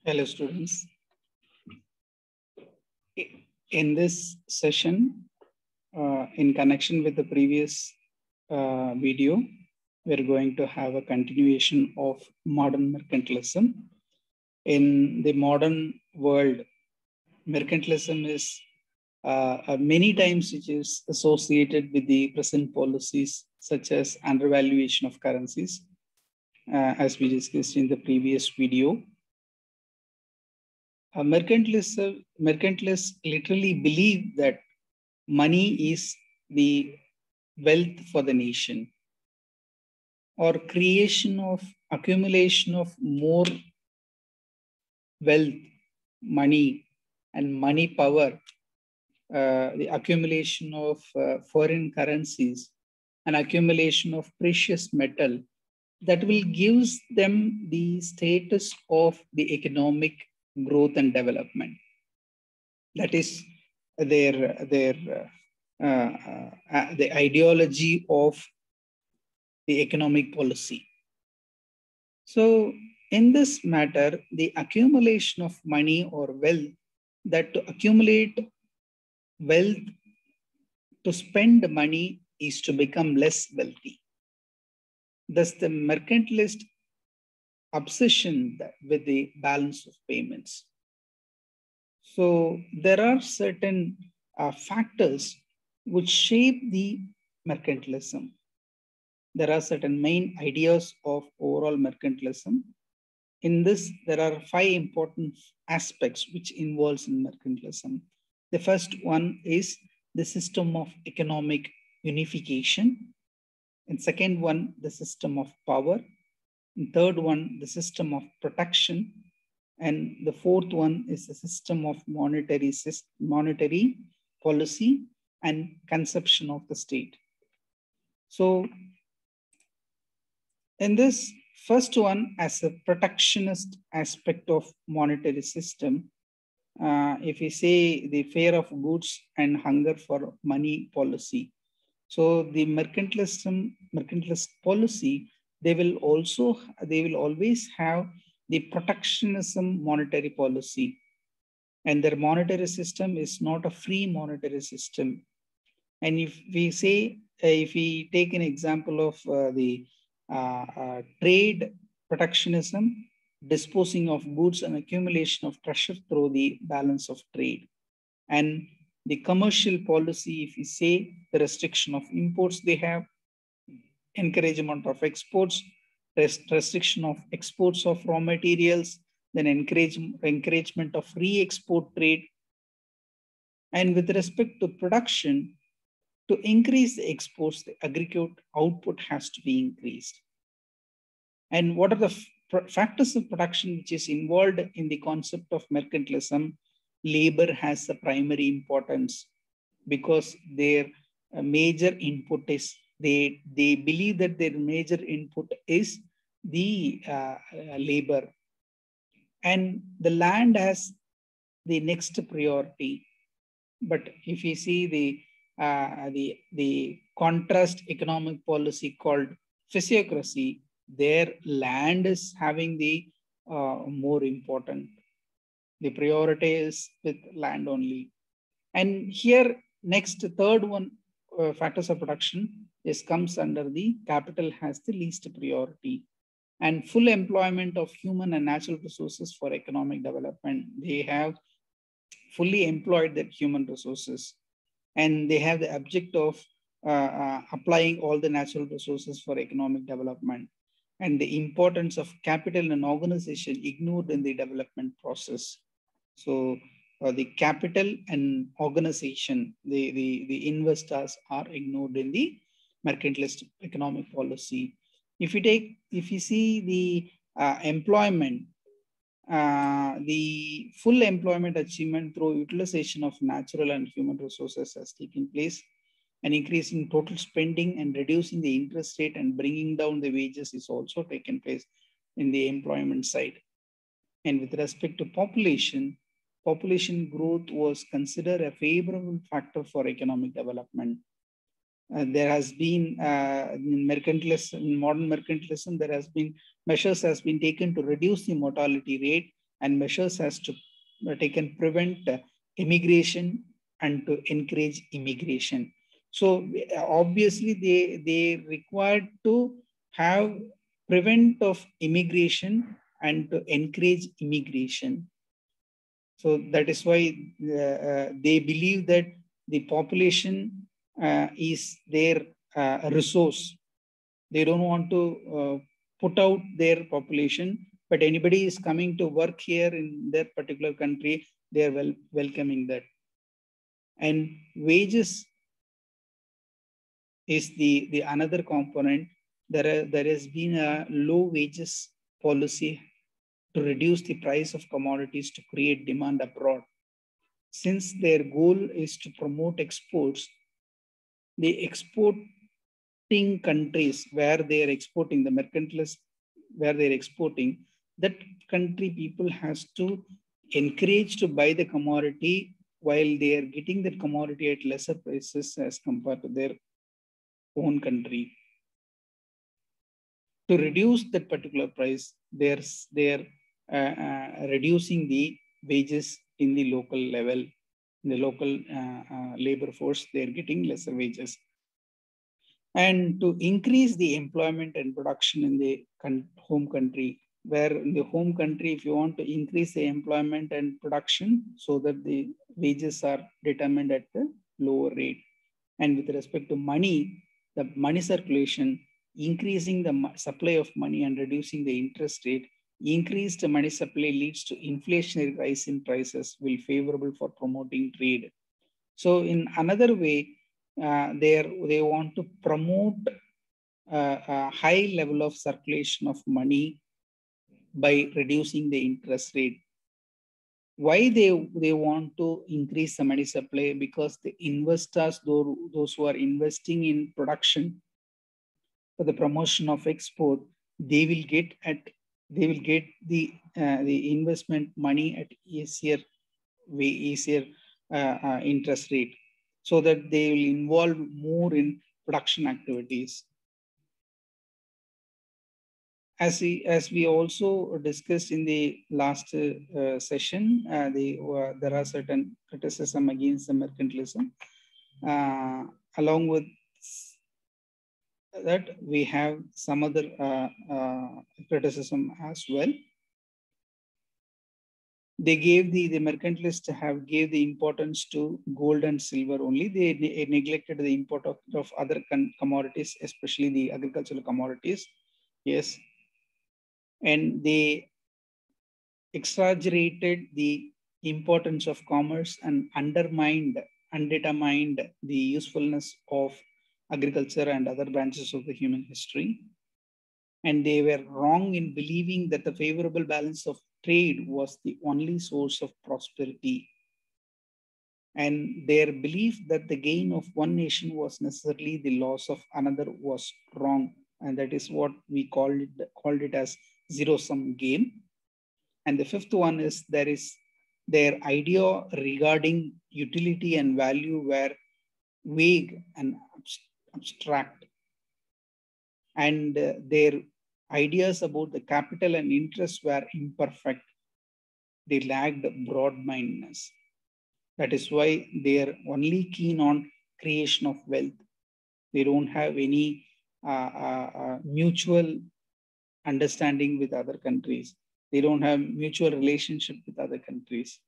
Hello, students. In this session, in connection with the previous video, we're going to have a continuation of modern mercantilism. In the modern world, mercantilism is many times which is associated with the present policies such as undervaluation of currencies, as we discussed in the previous video. Mercantilists literally believe that money is the wealth for the nation, or creation of accumulation of more wealth, money, and money power, the accumulation of foreign currencies, and accumulation of precious metal that will give them the status of the economic growth and development. That is the ideology of the economic policy. So in this matter, the accumulation of money or wealth, that to accumulate wealth to spend money is to become less wealthy. Thus the mercantilist obsession with the balance of payments. So there are certain factors which shape the mercantilism. There are certain main ideas of overall mercantilism. In this, there are 5 important aspects which involves in mercantilism. The first one is the system of economic unification. And second one, the system of power. And third one, the system of protection. And the fourth one is the system of monetary policy and conception of the state. So in this first one, as a protectionist aspect of monetary system, if we say the fear of goods and hunger for money policy. So the mercantilist policy, they will always have the protectionism monetary policy, and their monetary system is not a free monetary system. And if we say, if we take an example of the trade protectionism, disposing of goods and accumulation of treasure through the balance of trade. And the commercial policy, if we say the restriction of imports, they have encouragement of exports, restriction of exports of raw materials, then encouragement of re-export trade. And with respect to production, to increase the exports, the aggregate output has to be increased. And what are the factors of production which is involved in the concept of mercantilism? Labor has a primary importance because their major input is, they believe that their major input is the labor. And the land has the next priority. But if you see the contrast economic policy called physiocracy, their land is having the more important. The priority is with land only. And here, next third one, factors of production, this comes under the capital has the least priority. And full employment of human and natural resources for economic development. They have fully employed their human resources, and they have the object of applying all the natural resources for economic development. And the importance of capital and organization ignored in the development process. So the capital and organization, the investors are ignored in the mercantilist economic policy. If you see the employment, the full employment achievement through utilization of natural and human resources has taken place, and increasing total spending and reducing the interest rate and bringing down the wages is also taken place in the employment side. And with respect to population growth was considered a favorable factor for economic development. There has been in modern mercantilism, there has been measures has been taken to reduce the mortality rate and measures has to taken prevent immigration and to encourage immigration. So obviously they required to have prevent of immigration and to encourage immigration. So that is why they believe that the population is their resource. They don't want to put out their population, but anybody is coming to work here in their particular country, they are welcoming that. And wages is the another component. There has been a low wages policy to reduce the price of commodities to create demand abroad. Since their goal is to promote exports, the exporting countries where they are exporting, the mercantilists where they're exporting, that country people has to encourage to buy the commodity while they are getting that commodity at lesser prices as compared to their own country. To reduce that particular price, they're reducing the wages in the local level, in the local labor force, they're getting lesser wages. And to increase the employment and production in the home country, where in the home country, if you want to increase the employment and production so that the wages are determined at the lower rate. And with respect to money, the money circulation, increasing the supply of money and reducing the interest rate, increased money supply leads to inflationary rise in prices, will favorable for promoting trade. So in another way, they want to promote a high level of circulation of money by reducing the interest rate. Why they want to increase the money supply? Because the investors, those who are investing in production for the promotion of export, they will get the investment money at easier interest rate, so that they will involve more in production activities. As we also discussed in the last session, there are certain criticism against the mercantilism. Along with that, we have some other criticism as well. They gave the mercantilists gave the importance to gold and silver only. They neglected the import of other commodities, especially the agricultural commodities. Yes. And they exaggerated the importance of commerce and undetermined the usefulness of agriculture and other branches of the human history. And they were wrong in believing that the favorable balance of trade was the only source of prosperity. And their belief that the gain of one nation was necessarily the loss of another was wrong. And that is what we called it as zero-sum game. And the fifth one is their idea regarding utility and value were vague and abstract. And their ideas about the capital and interest were imperfect. They lacked broad-mindedness. That is why they are only keen on creation of wealth. They don't have any mutual understanding with other countries. They don't have mutual relationship with other countries.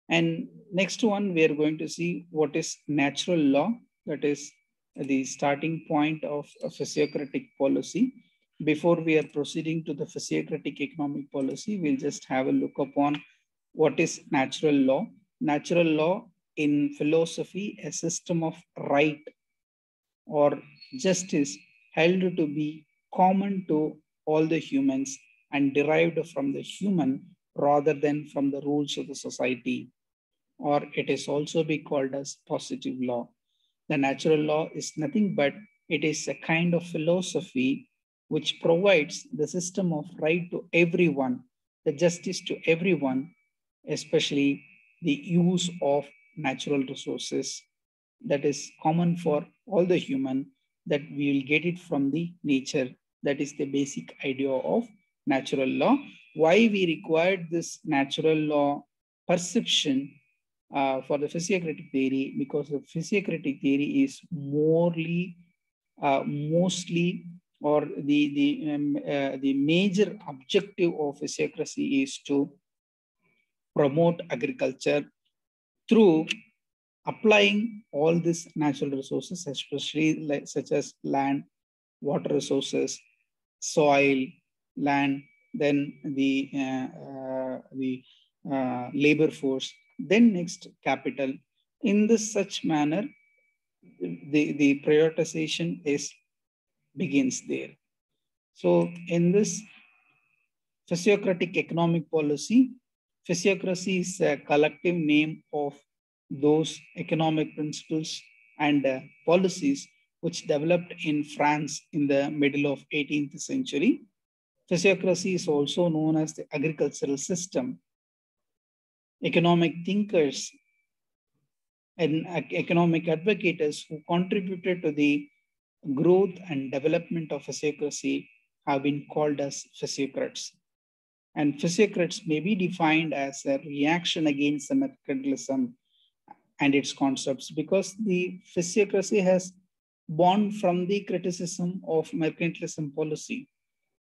And next one, we are going to see what is natural law. That is the starting point of a physiocratic policy. Before we are proceeding to the physiocratic economic policy, we'll just have a look upon what is natural law. Natural law in philosophy, a system of right or justice held to be common to all the humans and derived from the human rather than from the rules of the society. Or it is also be called as positive law. The natural law is nothing but it is a kind of philosophy which provides the system of right to everyone, the justice to everyone, especially the use of natural resources that is common for all the human, that we will get it from the nature. That is the basic idea of natural law. why we required this natural law perception for the physiocratic theory, because the physiocratic theory is mostly, or the major objective of physiocracy is to promote agriculture through applying all these natural resources, especially such as land, water resources, soil, land, then the labor force, then next capital. In this such manner, the prioritization begins there. So in this physiocratic economic policy, physiocracy is a collective name of those economic principles and policies which developed in France in the middle of 18th century. Physiocracy is also known as the agricultural system. Economic thinkers and economic advocates who contributed to the growth and development of physiocracy have been called as physiocrats. And physiocrats may be defined as a reaction against the mercantilism and its concepts, because the physiocracy has born from the criticism of mercantilism policy.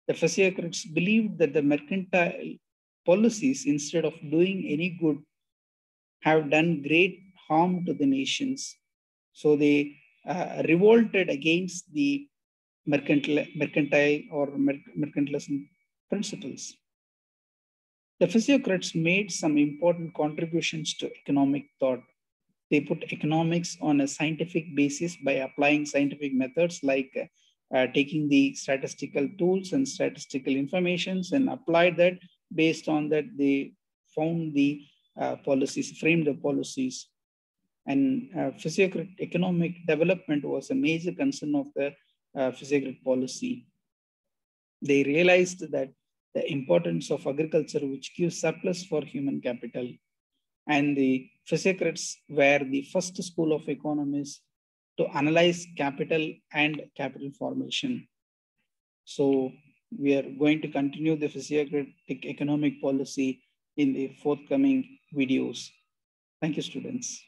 The physiocrats believed that the mercantile policies, instead of doing any good, have done great harm to the nations. So they revolted against the mercantile or mercantilism principles. The physiocrats made some important contributions to economic thought. They put economics on a scientific basis by applying scientific methods like taking the statistical tools and statistical informations and applied that. Based on that, they found the policies, framed the policies. And physiocrat economic development was a major concern of the physiocrat policy. They realized that the importance of agriculture, which gives surplus for human capital. And the physiocrats were the first school of economists to analyze capital and capital formation. So we are going to continue the physiocratic economic policy in the forthcoming videos. Thank you, students.